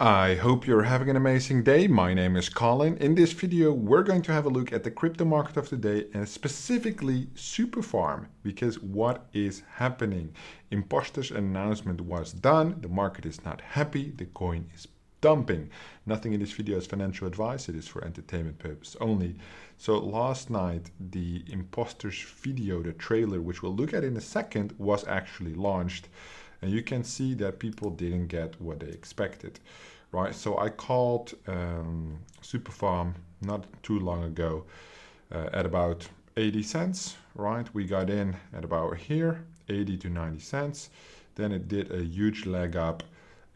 I hope you're having an amazing day. My name is Colin. In this video, we're going to have a look at the crypto market of the day and specifically Superfarm, because what is happening? Impostors announcement was done. The market is not happy. The coin is dumping. Nothing in this video is financial advice. It is for entertainment purpose only. So last night, the Impostors video, the trailer, which we'll look at in a second, was actually launched. And you can see that people didn't get what they expected, right? So I called Superfarm not too long ago at about 80 cents, right? We got in at about here, 80 to 90 cents. Then it did a huge leg up.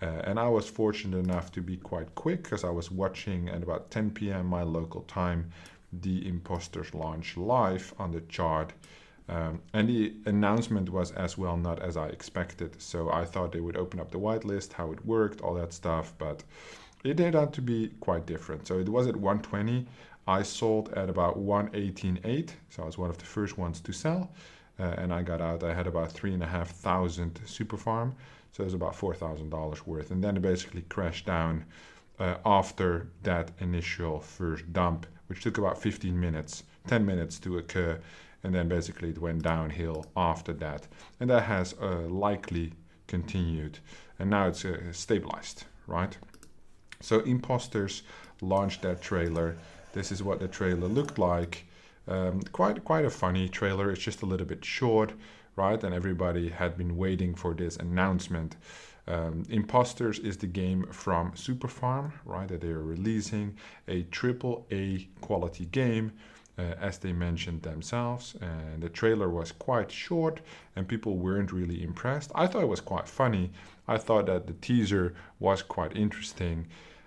And I was fortunate enough to be quite quick because I was watching at about 10 p.m. my local time the Impostors launch live on the chart. And the announcement was as well not as I expected. So I thought they would open up the whitelist, how it worked, all that stuff. But it turned out to be quite different. So it was at 120. I sold at about 118.8. So I was one of the first ones to sell. And I got out. I had about 3,500 Superfarm. So it was about $4,000 worth. And then it basically crashed down after that initial first dump, which took about 15 minutes, 10 minutes to occur. And then basically it went downhill after that. And that has likely continued. And now it's stabilized, right? So Impostors launched that trailer. This is what the trailer looked like. Quite a funny trailer. It's just a little bit short, right? And everybody had been waiting for this announcement. Impostors is the game from Superfarm, right? That they are releasing a AAA quality game. As they mentioned themselves, and the trailer was quite short and people weren't really impressed. I thought it was quite funny. I thought that the teaser was quite interesting,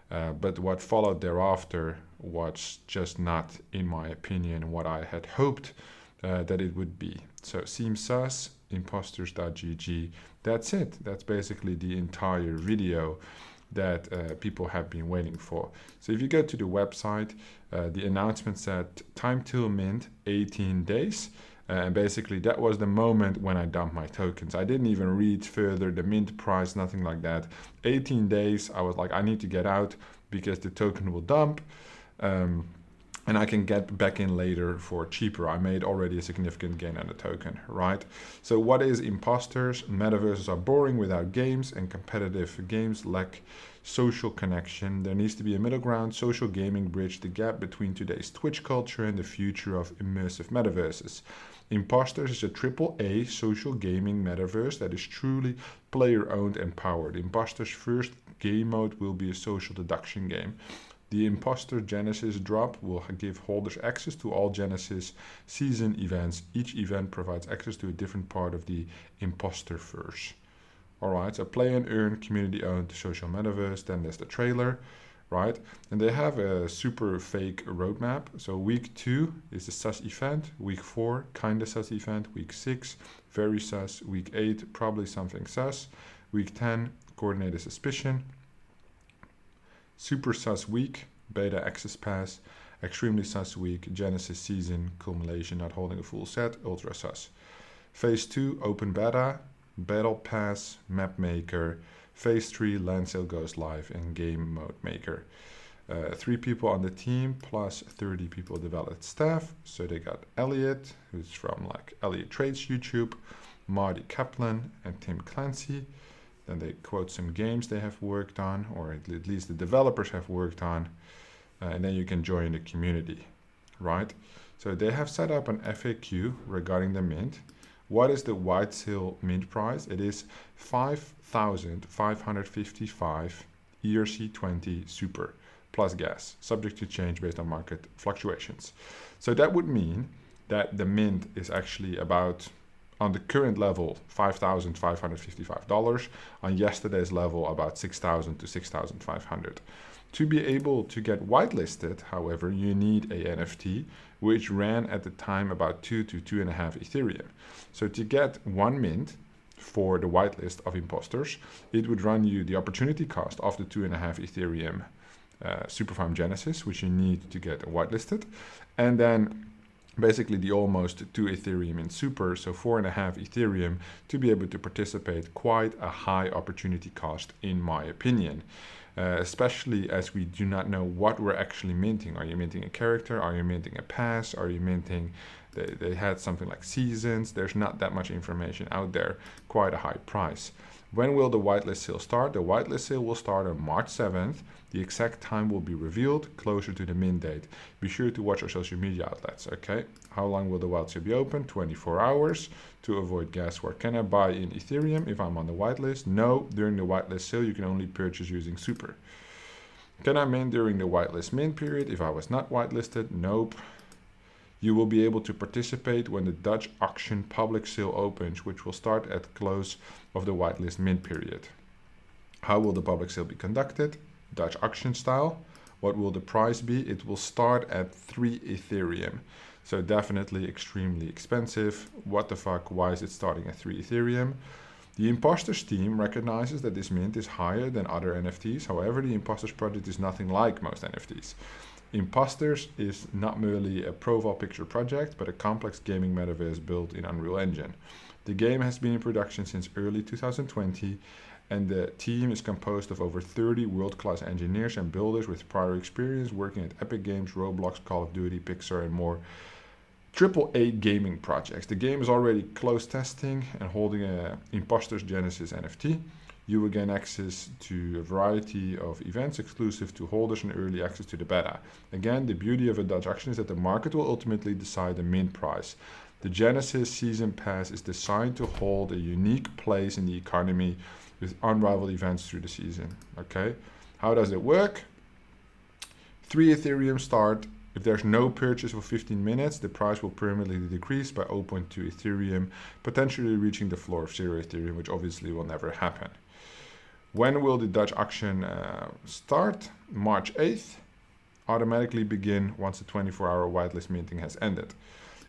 but what followed thereafter was just not, in my opinion, what I had hoped that it would be. So seems sus, impostors.gg, that's it. That's basically the entire video that people have been waiting for. So if you go to the website, the announcement said time till mint 18 days. And basically that was the moment when I dumped my tokens. I didn't even read further the mint price, nothing like that. 18 days, I was like, I need to get out because the token will dump. And I can get back in later for cheaper. I made already a significant gain on the token, right? So what is Impostors? Metaverses are boring without games, and competitive games lack social connection. There needs to be a middle ground. Social gaming bridge the gap between today's Twitch culture and the future of immersive metaverses. Impostors is a AAA social gaming metaverse that is truly player-owned and powered. Impostors' first game mode will be a social deduction game. The Impostors Genesis drop will give holders access to all Genesis season events. Each event provides access to a different part of the Impostorverse. Alright, so play and earn, community-owned social metaverse. Then there's the trailer, right? And they have a super fake roadmap. So week 2 is the sus event. Week 4, kinda sus event. Week 6, very sus. Week 8, probably something sus. Week 10, coordinated suspicion. Super sus week, beta access pass. Extremely sus week, Genesis season, culmination, not holding a full set, ultra sus. Phase 2, open beta, battle pass, map maker. Phase 3, land sale goes live, and game mode maker. 3 people on the team plus 30 people developed staff. So they got Elliot, who's from like Elliot Trades YouTube, Marty Kaplan, and Tim Clancy. Then they quote some games they have worked on, or at least the developers have worked on, and then you can join the community, right? So they have set up an FAQ regarding the mint. What is the white sale mint price? It is 5,555 ERC20 super plus gas, subject to change based on market fluctuations. So that would mean that the mint is actually about, on the current level, $5,555. On yesterday's level, about $6,000 to $6,500. To be able to get whitelisted, however, you need a NFT, which ran at the time about 2 to 2.5 Ethereum. So to get 1 mint for the whitelist of Impostors, it would run you the opportunity cost of the 2.5 Ethereum Superfarm Genesis, which you need to get whitelisted, and then basically the almost 2 Ethereum in super, so 4.5 Ethereum to be able to participate. Quite a high opportunity cost in my opinion. especially as we do not know what we're actually minting. Are you minting a character? Are you minting a pass? Are you minting, they had something like seasons? There's not that much information out there, quite a high price. When will the whitelist sale start? The whitelist sale will start on March 7th. The exact time will be revealed closer to the mint date. Be sure to watch our social media outlets, okay? How long will the white sale be open? 24 hours. To avoid guesswork, can I buy in Ethereum if I'm on the whitelist? No, during the whitelist sale you can only purchase using Super. Can I mint during the whitelist mint period if I was not whitelisted? Nope. You will be able to participate when the Dutch auction public sale opens, which will start at close of the whitelist mint period. How will the public sale be conducted? Dutch auction style. What will the price be? It will start at 3 Ethereum. So definitely extremely expensive. What the fuck? Why is it starting at 3 Ethereum? The Impostors team recognizes that this mint is higher than other NFTs. However, the Impostors project is nothing like most NFTs. Impostors is not merely a profile picture project, but a complex gaming metaverse built in Unreal Engine. The game has been in production since early 2020, and the team is composed of over 30 world-class engineers and builders with prior experience working at Epic Games, Roblox, Call of Duty, Pixar, and more AAA gaming projects. The game is already closed testing and holding a Impostors Genesis NFT. You will gain access to a variety of events exclusive to holders and early access to the beta. Again, the beauty of a Dutch auction is that the market will ultimately decide the mint price. The Genesis Season Pass is designed to hold a unique place in the economy with unrivaled events through the season. Okay, how does it work? 3 Ethereum start. If there's no purchase for 15 minutes, the price will permanently decrease by 0.2 Ethereum, potentially reaching the floor of 0 Ethereum, which obviously will never happen. When will the Dutch auction start? March 8th. Automatically begin once the 24-hour whitelist minting has ended.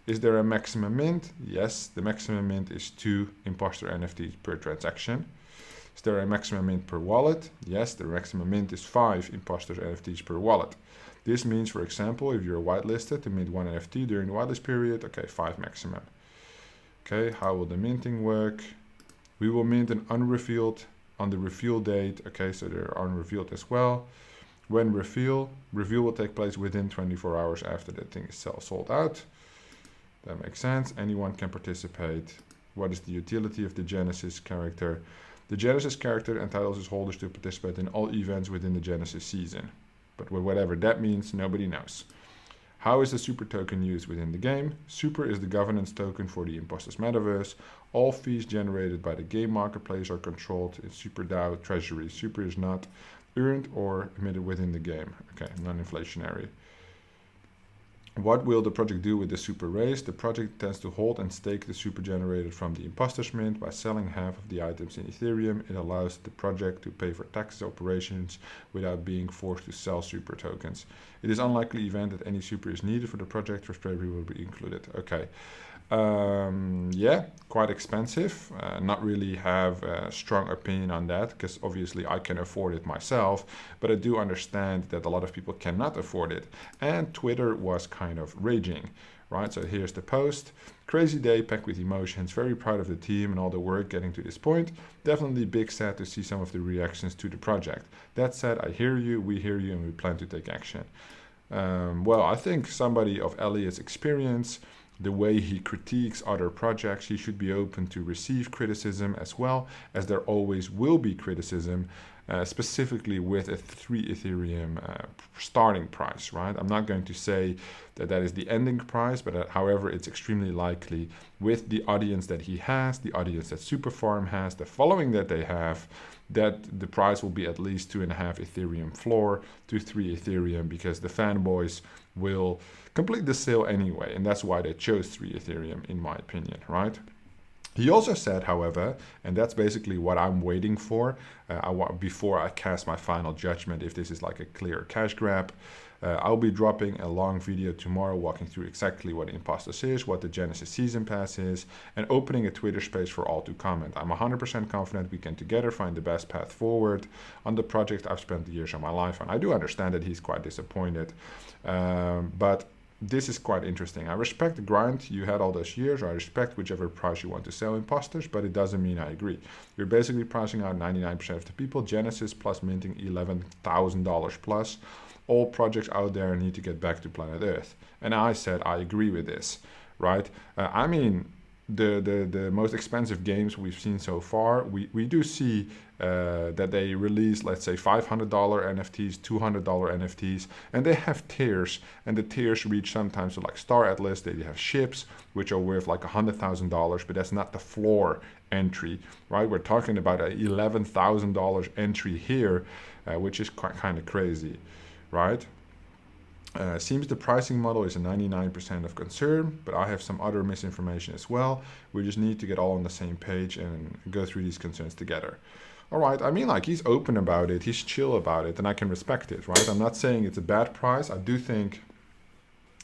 Is there a maximum mint? Yes, the maximum mint is 2 imposter NFTs per transaction. Is there a maximum mint per wallet? Yes, the maximum mint is 5 imposter NFTs per wallet. This means, for example, if you're whitelisted to mint 1 NFT during the whitelist period, okay, 5 maximum. Okay, how will the minting work? We will mint an unrevealed on the reveal date. Okay, so they're unrevealed as well. When reveal will take place within 24 hours after the thing is sold out. That makes sense. Anyone can participate. What is the utility of the Genesis character? The Genesis character entitles its holders to participate in all events within the Genesis season. But whatever that means, nobody knows. How is the Super token used within the game? Super is the governance token for the Impostors Metaverse. All fees generated by the game marketplace are controlled in SuperDAO treasury. Super is not earned or emitted within the game. Okay, non-inflationary. What will the project do with the Super raise? The project tends to hold and stake the Super generated from the Impostors mint. By selling half of the items in Ethereum, it allows the project to pay for taxes operations without being forced to sell Super tokens. It is unlikely event that any Super is needed for the project, for slavery will be included. Okay. Yeah, quite expensive. Not really have a strong opinion on that because obviously I can afford it myself, but I do understand that a lot of people cannot afford it. And Twitter was kind of raging, right? So here's the post. Crazy day packed with emotions. Very proud of the team and all the work getting to this point. Definitely big sad to see some of the reactions to the project. That said, I hear you, we hear you, and we plan to take action. Well, I think somebody of Elliot's experience, the way he critiques other projects, he should be open to receive criticism as well, as there always will be criticism, specifically with a 3 Ethereum starting price, right? I'm not going to say that that is the ending price, but however, it's extremely likely with the audience that he has, the audience that Superfarm has, the following that they have, that the price will be at least 2.5 Ethereum floor to 3 Ethereum because the fanboys will complete the sale anyway, and that's why they chose 3 Ethereum in my opinion, right? He also said, however, and that's basically what I'm waiting for, before I cast my final judgment if this is like a clear cash grab. I'll be dropping a long video tomorrow walking through exactly what Impostors is, what the Genesis Season Pass is, and opening a Twitter space for all to comment. I'm 100% confident we can together find the best path forward on the project I've spent the years of my life on. I do understand that he's quite disappointed, but this is quite interesting. I respect the grind you had all those years. I respect whichever price you want to sell Impostors, but it doesn't mean I agree. You're basically pricing out 99% of the people. Genesis plus minting $11,000 plus. All projects out there need to get back to planet Earth. And I said I agree with this, right? I mean, the most expensive games we've seen so far, we do see that they release, let's say, $500 NFTs, $200 NFTs, and they have tiers, and the tiers reach sometimes to like Star Atlas. They have ships which are worth like $100,000, but that's not the floor entry, right? We're talking about a $11,000 entry here, which is kind of crazy, right? Seems the pricing model is a 99% of concern, but I have some other misinformation as well. We just need to get all on the same page and go through these concerns together. All right, I mean, like, he's open about it, he's chill about it, and I can respect it, right? I'm not saying it's a bad price. I do think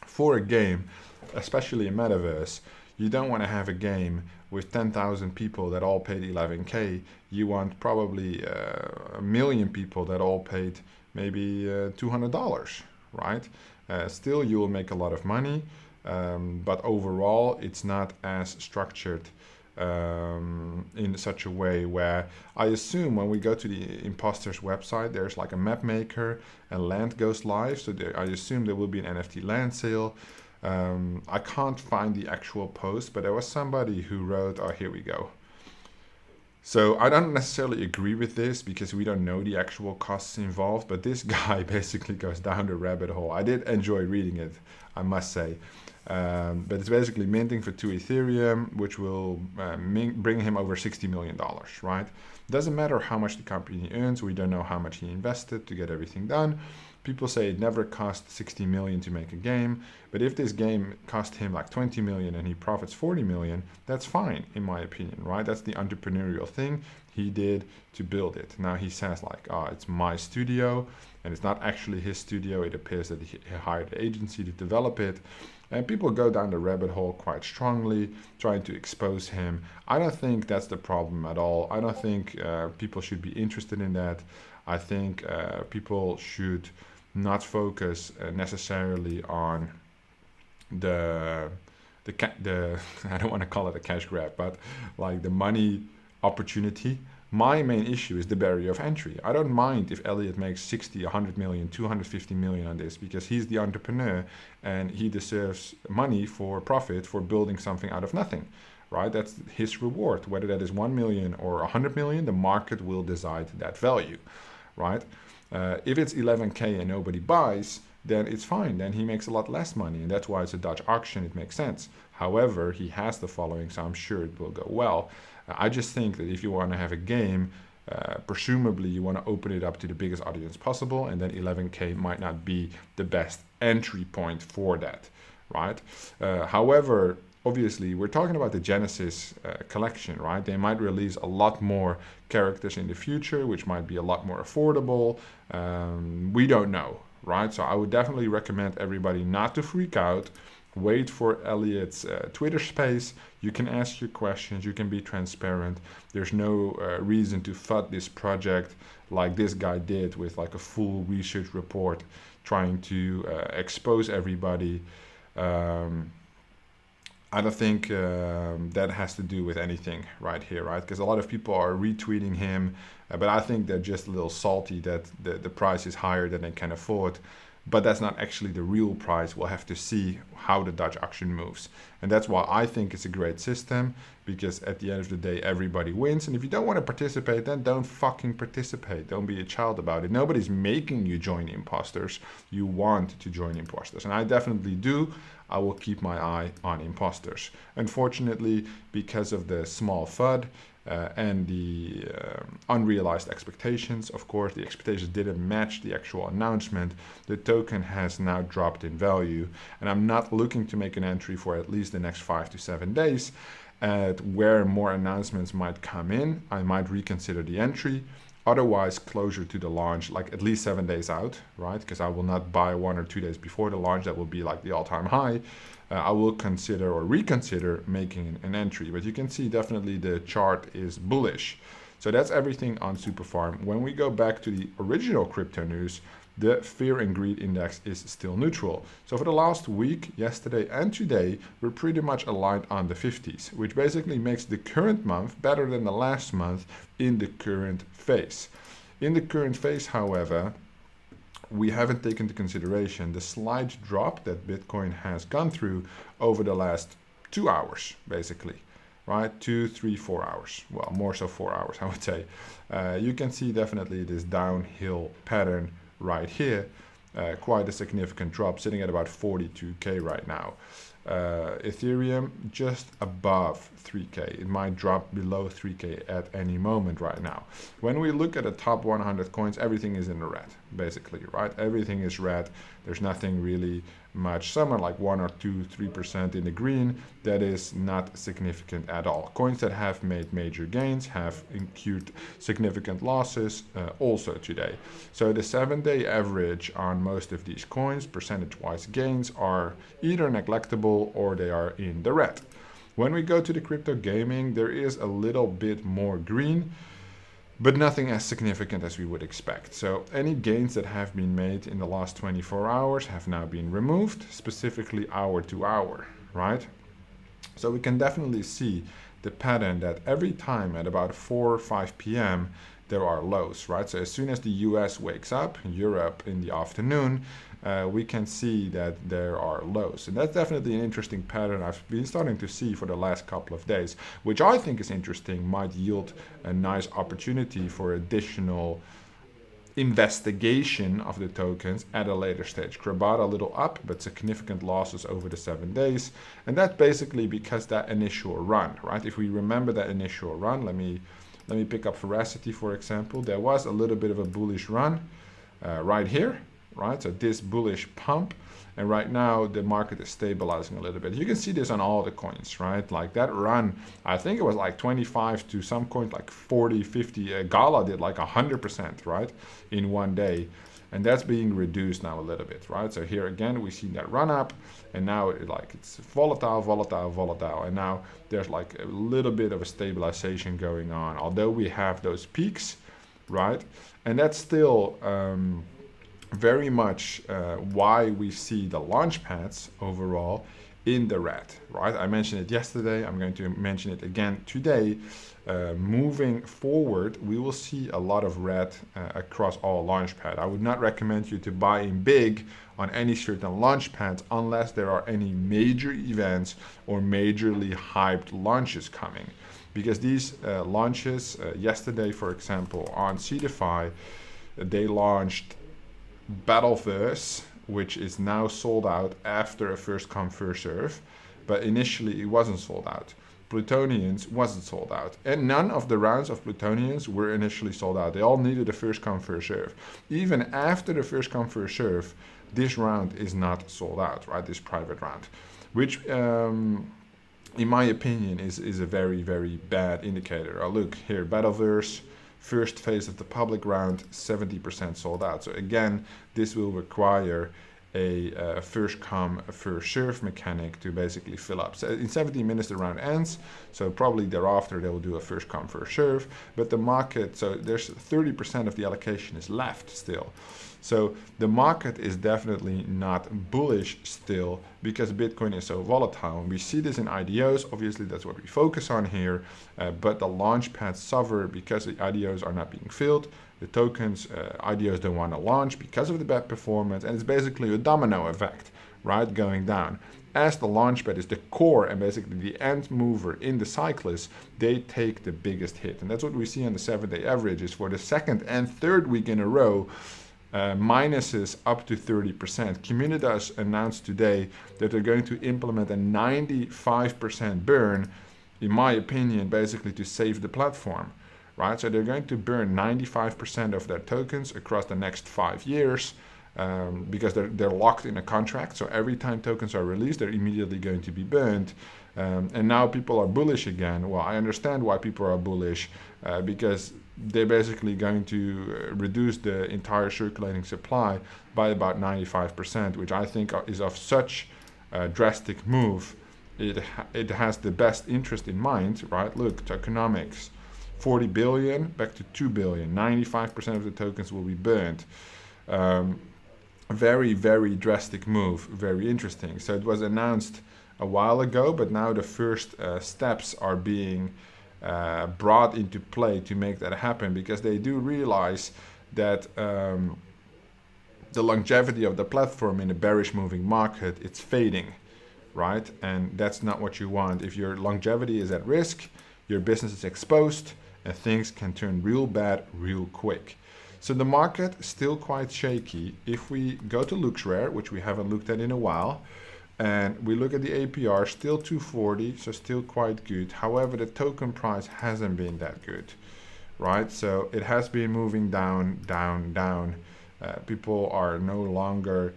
for a game, especially a metaverse, you don't want to have a game with 10,000 people that all paid 11K. You want probably a million people that all paid maybe $200. Right? Still, you will make a lot of money, but overall, it's not as structured in such a way where I assume when we go to the Impostors website, there's like a map maker and land goes live. So I assume there will be an NFT land sale. I can't find the actual post, but there was somebody who wrote, oh, here we go. So I don't necessarily agree with this because we don't know the actual costs involved, but this guy basically goes down the rabbit hole. I did enjoy reading it, I must say. But it's basically minting for 2 Ethereum, which will bring him over $60 million, right? Doesn't matter how much the company earns. We don't know how much he invested to get everything done. People say it never cost 60 million to make a game, but if this game cost him like 20 million and he profits 40 million, that's fine in my opinion, right? That's the entrepreneurial thing he did to build it. Now he says like, oh, it's my studio, and it's not actually his studio. It appears that he hired an agency to develop it, and people go down the rabbit hole quite strongly, trying to expose him. I don't think that's the problem at all. I don't think people should be interested in that. I think people should not focus necessarily on the I don't want to call it a cash grab, but like the money opportunity. My main issue is the barrier of entry. I don't mind if Elliot makes 60, 100 million, 250 million on this, because he's the entrepreneur and he deserves money for profit for building something out of nothing, right? That's his reward. Whether that is 1 million or 100 million, the market will decide that value, right? If it's 11K and nobody buys, then it's fine. Then he makes a lot less money, and that's why it's a Dutch auction. It makes sense. However, he has the following, so I'm sure it will go well. I just think that if you want to have a game, presumably you want to open it up to the biggest audience possible, and then 11K might not be the best entry point for that, right? However, obviously, we're talking about the Genesis collection, right? They might release a lot more characters in the future, which might be a lot more affordable. We don't know, right? So I would definitely recommend everybody not to freak out. Wait for Elliot's Twitter space. You can ask your questions. You can be transparent. There's no reason to FUD this project like this guy did with like a full research report trying to expose everybody. I don't think that has to do with anything right here, right? Because a lot of people are retweeting him, but I think they're just a little salty that the price is higher than they can afford. But that's not actually the real price. We'll have to see how the Dutch auction moves. And that's why I think it's a great system, because at the end of the day, everybody wins. And if you don't want to participate, then don't fucking participate. Don't be a child about it. Nobody's making you join Impostors. You want to join Impostors. And I definitely do. I will keep my eye on Impostors. Unfortunately, because of the small FUD, and the unrealized expectations. Of course, the expectations didn't match the actual announcement. The token has now dropped in value, and I'm not looking to make an entry for at least the next 5 to 7 days. Where more announcements might come in, I might reconsider the entry. Otherwise, closer to the launch, like at least 7 days out, right? Because I will not buy 1 or 2 days before the launch. That will be like the all-time high. I will consider or reconsider making an entry. But you can see definitely the chart is bullish. So that's everything on Superfarm. When we go back to the original crypto news, the fear and greed index is still neutral. So for the last week, yesterday and today, we're pretty much aligned on the 50s, which basically makes the current month better than the last month in the current phase. In the current phase, however, we haven't taken into consideration the slight drop that Bitcoin has gone through over the last 2 hours, basically, right? 2, 3, 4 hours. Well, more so 4 hours, I would say. You can see definitely this downhill pattern right here. Quite a significant drop, sitting at about 42K right now. Ethereum just above 3K. It might drop below 3K at any moment right now. When we look at the top 100 coins, everything is in the red, basically, right? Everything is red. There's nothing really much. Some are like 1 or 2, 3% in the green. That is not significant at all. Coins that have made major gains have incurred significant losses also today. So the 7-day average on most of these coins, percentage-wise gains, are either neglectable or they are in the red. When we go to the crypto gaming, there is a little bit more green, but nothing as significant as we would expect. So any gains that have been made in the last 24 hours have now been removed, specifically hour to hour, right? So we can definitely see the pattern that every time at about 4 or 5 p.m. there are lows, right? So as soon as the US wakes up, Europe in the afternoon, we can see that there are lows. And that's definitely an interesting pattern I've been starting to see for the last couple of days, which I think is interesting, might yield a nice opportunity for additional investigation of the tokens at a later stage. Grabata a little up, but significant losses over the 7 days. And that's basically because that initial run, right? If we remember that initial run, let me pick up Veracity, for example. There was a little bit of a bullish run right here, right? So this bullish pump, and right now the market is stabilizing a little bit. You can see this on all the coins, right? Like that run, I think it was like 25 to some coins like 40, 50. Gala did like 100%, right, in one day. And that's being reduced now a little bit, right? So here again, we see that run up, and now it's volatile, volatile, volatile. And now there's like a little bit of a stabilization going on, although we have those peaks, right? And that's still very much why we see the launch pads overall in the red, right? I mentioned it yesterday. I'm going to mention it again today. Moving forward, we will see a lot of red across all launch pad. I would not recommend you to buy in big on any certain launch pads unless there are any major events or majorly hyped launches coming. Because these launches, yesterday, for example, on Cedify, they launched Battleverse, which is now sold out after a first come first serve, but initially it wasn't sold out. Plutonians wasn't sold out, and none of the rounds of Plutonians were initially sold out. They all needed a first come first serve. Even after the first come first serve, this round is not sold out, right? This private round, which in my opinion is a very, very bad indicator. Look here, Battleverse, first phase of the public round, 70% sold out. So again, this will require a first come, first serve mechanic to basically fill up. So in 17 minutes the round ends, so probably thereafter they will do a first come, first serve. But the market, so there's 30% of the allocation is left still. So the market is definitely not bullish still because Bitcoin is so volatile. And we see this in IDOs, obviously that's what we focus on here, but the launch pads suffer because the IDOs are not being filled. The tokens, IDOs don't want to launch because of the bad performance, and it's basically a domino effect, right, going down. As the launchpad is the core and basically the end mover in the cyclist, they take the biggest hit. And that's what we see on the 7-day averages for the second and third week in a row. Minuses up to 30%. Comunitas announced today that they're going to implement a 95% burn, in my opinion, basically to save the platform, right? So they're going to burn 95% of their tokens across the next 5 years because they're locked in a contract. So every time tokens are released, they're immediately going to be burned. And now people are bullish again. Well, I understand why people are bullish because they're basically going to reduce the entire circulating supply by about 95%, which I think is of such a drastic move. It has the best interest in mind, right? Look, tokenomics, 40 billion back to 2 billion, 95% of the tokens will be burned. Very, very drastic move, very interesting. So it was announced a while ago, but now the first steps are being brought into play to make that happen, because they do realize that the longevity of the platform in a bearish moving market, it's fading, right? And that's not what you want. If your longevity is at risk, your business is exposed, and things can turn real bad real quick. So the market is still quite shaky. If we go to LooksRare, which we haven't looked at in a while, and we look at the APR, still 240, so still quite good. However, the token price hasn't been that good, right? So it has been moving down, down, down. People are no longer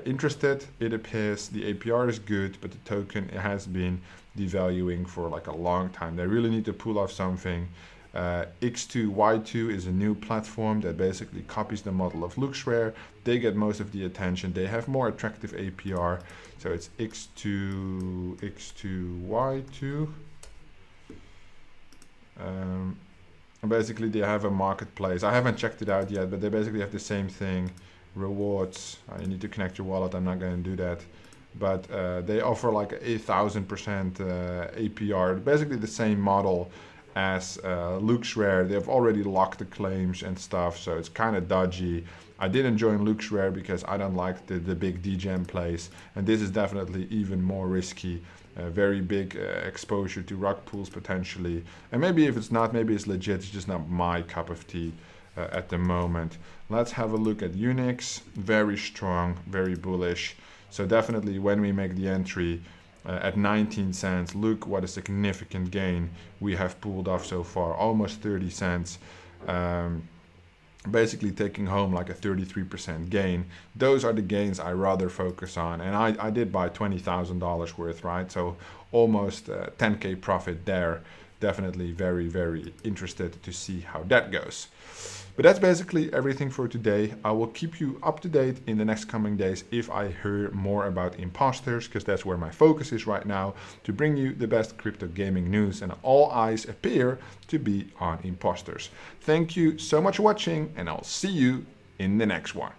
interested. It appears the APR is good, but the token has been devaluing for like a long time. They really need to pull off something. X2Y2 is a new platform that basically copies the model of LooksRare. They get most of the attention. They have more attractive APR. So it's X2Y2. Basically, they have a marketplace. I haven't checked it out yet, but they basically have the same thing. Rewards. You need to connect your wallet. I'm not going to do that. But they offer like 1,000% APR. Basically the same model as LooksRare. They've already locked the claims and stuff, so it's kind of dodgy. I didn't join LooksRare because I don't like the big degen plays, and this is definitely even more risky. Very big exposure to rug pools potentially, and maybe if it's not, maybe it's legit. It's just not my cup of tea at the moment. Let's have a look at Unix. Very strong, very bullish. So definitely when we make the entry at 19 cents, look what a significant gain we have pulled off so far, almost 30 cents. Basically taking home like a 33% gain. Those are the gains I rather focus on, and I did buy $20,000 worth, right? So almost 10k profit there. Definitely very, very interested to see how that goes. But that's basically everything for today. I will keep you up to date in the next coming days if I hear more about Impostors, because that's where my focus is right now, to bring you the best crypto gaming news, and all eyes appear to be on Impostors. Thank you so much for watching, and I'll see you in the next one.